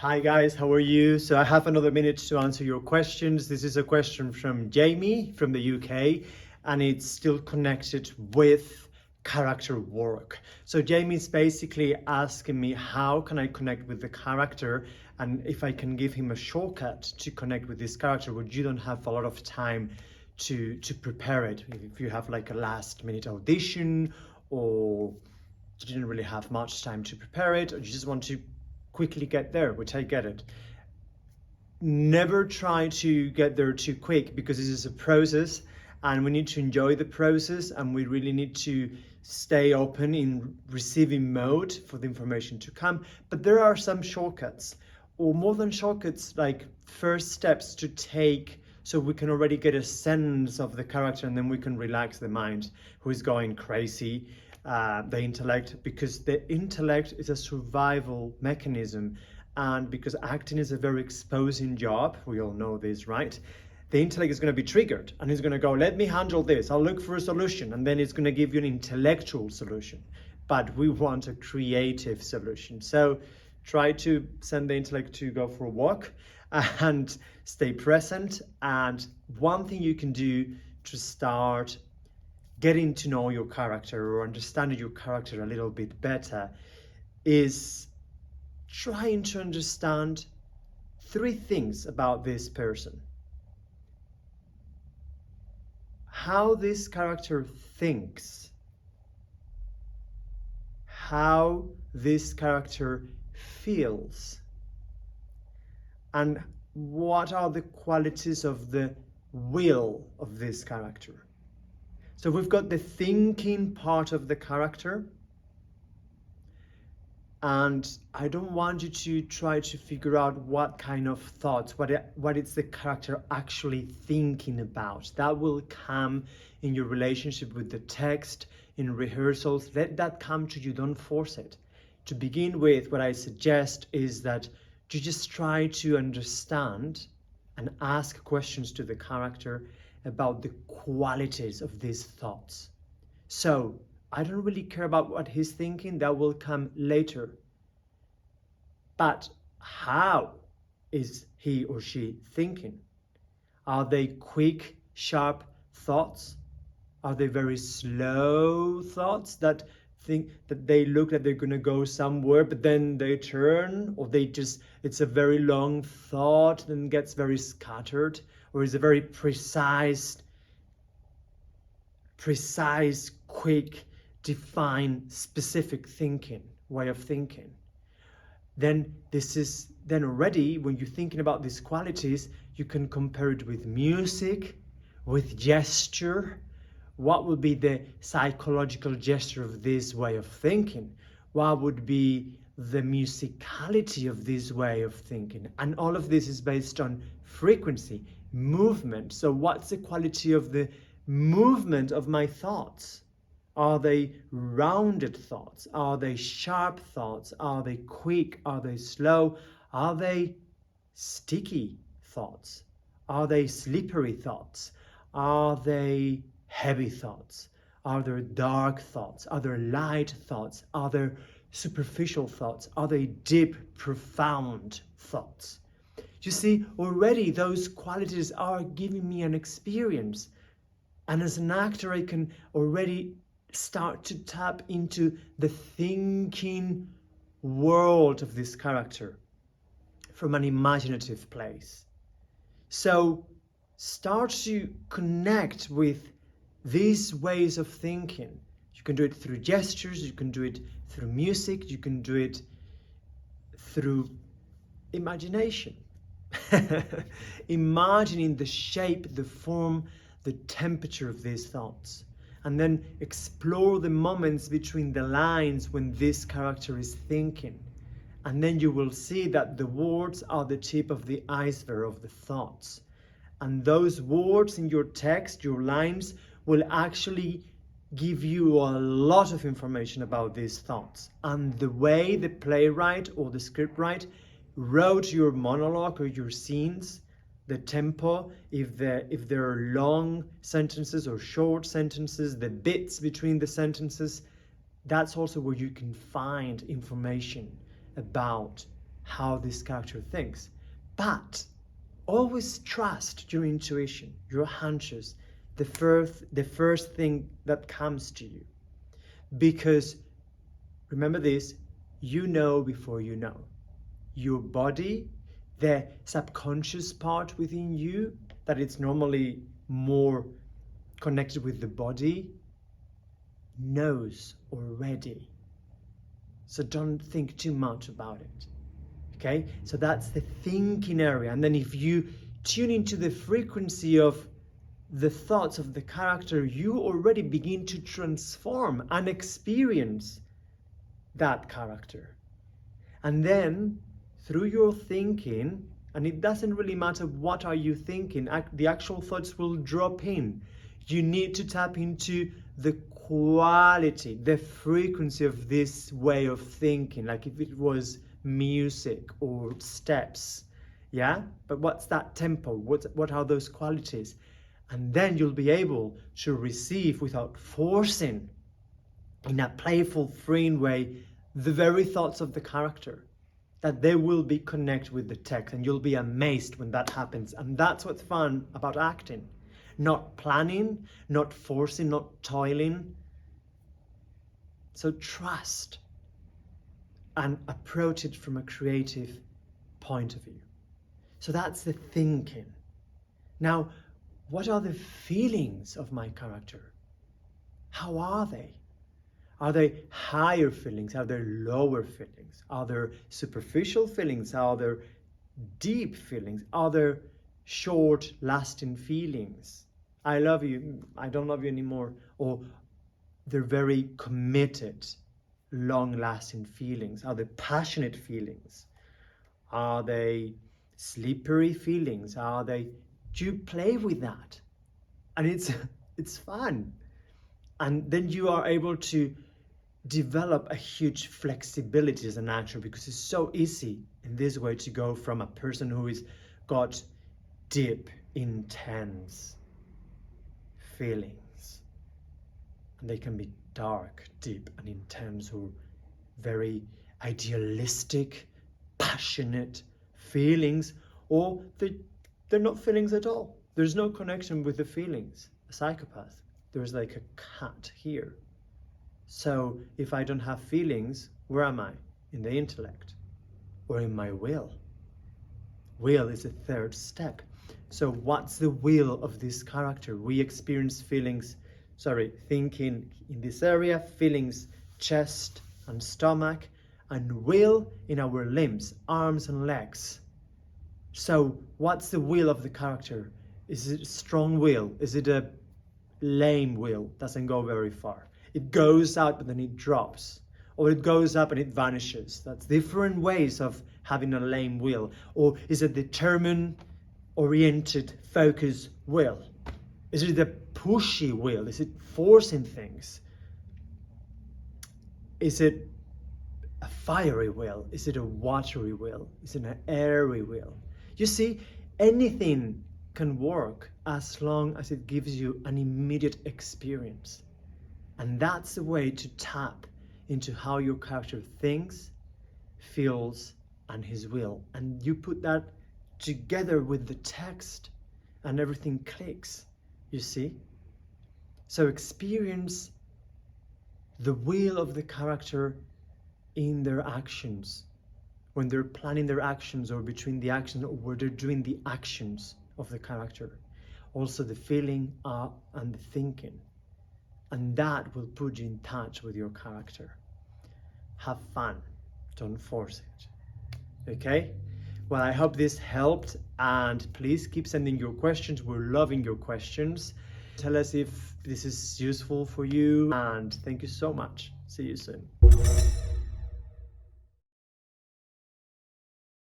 Hi guys, how are you? So I have another minute to answer your questions. This is a question from Jamie from the UK, and it's still connected with character work. So Jamie's basically asking me how can I connect with the character, and if I can give him a shortcut to connect with this character where you don't have a lot of time to prepare it. If you have like a last minute audition, or you didn't really have much time to prepare it, or you just want to quickly get there, which I get it. Never try to get there too quick, because this is a process and we need to enjoy the process, and we really need to stay open in receiving mode for the information to come. But there are some shortcuts, or more than shortcuts, like first steps to take, so we can already get a sense of the character, and then we can relax the mind who is going crazy, the intellect, because the intellect is a survival mechanism, and because acting is a very exposing job, we all know this, right? The intellect is going to be triggered, and it's going to go, let me handle this, I'll look for a solution, and then it's going to give you an intellectual solution. But we want a creative solution. So try to send the intellect to go for a walk and stay present. And one thing you can do to start getting to know your character or understanding your character a little bit better is trying to understand 3 things about this person. How this character thinks, how this character feels, and what are the qualities of the will of this character. So we've got the thinking part of the character, and I don't want you to try to figure out what kind of thoughts, what is the character actually thinking about. That will come in your relationship with the text, in rehearsals. Let that come to you, don't force it. To begin with, what I suggest is that you just try to understand and ask questions to the character about the qualities of these thoughts. So I don't really care about what he's thinking, that will come later. But how is he or she thinking? Are they quick, sharp thoughts? Are they very slow thoughts that think that they look like they're going to go somewhere, but then they turn, or it's a very long thought and gets very scattered? Or is a very precise, quick, defined, specific way of thinking? Then already, when you're thinking about these qualities, you can compare it with music, with gesture. What would be the psychological gesture of this way of thinking? What would be the musicality of this way of thinking? And all of this is based on frequency, movement. So what's the quality of the movement of my thoughts? Are they rounded thoughts? Are they sharp thoughts? Are they quick? Are they slow? Are they sticky thoughts? Are they slippery thoughts? Are they heavy thoughts? Are there dark thoughts? Are there light thoughts? Are there superficial thoughts? Are they deep, profound thoughts? You see, already those qualities are giving me an experience. And as an actor, I can already start to tap into the thinking world of this character from an imaginative place. So start to connect with these ways of thinking. You can do it through gestures, you can do it through music, you can do it through imagination. Imagining the shape, the form, the temperature of these thoughts. And then explore the moments between the lines when this character is thinking. And then you will see that the words are the tip of the iceberg of the thoughts. And those words in your text, your lines, will actually give you a lot of information about these thoughts. And the way the playwright or the scriptwriter wrote your monologue or your scenes, the tempo, if there are long sentences or short sentences, the bits between the sentences, that's also where you can find information about how this character thinks. But always trust your intuition, your hunches, the first thing that comes to you. Because remember this, you know before you know. Your body, the subconscious part within you, that it's normally more connected with the body, knows already. So don't think too much about it. Okay, so that's the thinking area. And then if you tune into the frequency of the thoughts of the character, you already begin to transform and experience that character. And then through your thinking, and it doesn't really matter what are you thinking, the actual thoughts will drop in. You need to tap into the quality, the frequency of this way of thinking, like if it was music or steps, yeah? But what's that tempo? What are those qualities? And then you'll be able to receive without forcing, in a playful, freeing way, the very thoughts of the character, that they will be connected with the text, and you'll be amazed when that happens. And that's what's fun about acting. Not planning, not forcing, not toiling. So trust and approach it from a creative point of view. So that's the thinking. Now, what are the feelings of my character? How are they? Are they higher feelings? Are there lower feelings? Are there superficial feelings? Are there deep feelings? Are there short lasting feelings? I love you, I don't love you anymore. Or they're very committed, long lasting feelings. Are they passionate feelings? Are they slippery feelings? Do you play with that? And it's fun. And then you are able to develop a huge flexibility as an actor, because it's so easy in this way to go from a person who is got deep, intense feelings, and they can be dark, deep and intense, or very idealistic, passionate feelings, or they're not feelings at all. There's no connection with the feelings. A psychopath, there's like a cut here. So if I don't have feelings, where am I? In the intellect or in my will? Will is the third step. So what's the will of this character? We experience thinking in this area, feelings, chest and stomach, and will in our limbs, arms and legs. So what's the will of the character? Is it a strong will? Is it a lame will? Doesn't go very far. It goes out but then it drops. Or it goes up and it vanishes. That's different ways of having a lame will. Or is it determined, oriented, focused will? Is it a pushy will? Is it forcing things? Is it a fiery will? Is it a watery will? Is it an airy will? You see, anything can work as long as it gives you an immediate experience. And that's the way to tap into how your character thinks, feels, and his will. And you put that together with the text and everything clicks, you see? So experience the will of the character in their actions, when they're planning their actions, or between the actions, or where they're doing the actions of the character. Also the feeling and the thinking. And that will put you in touch with your character. Have fun, don't force it. Okay? Well, I hope this helped, and please keep sending your questions. We're loving your questions. Tell us if this is useful for you, and thank you so much. See you soon.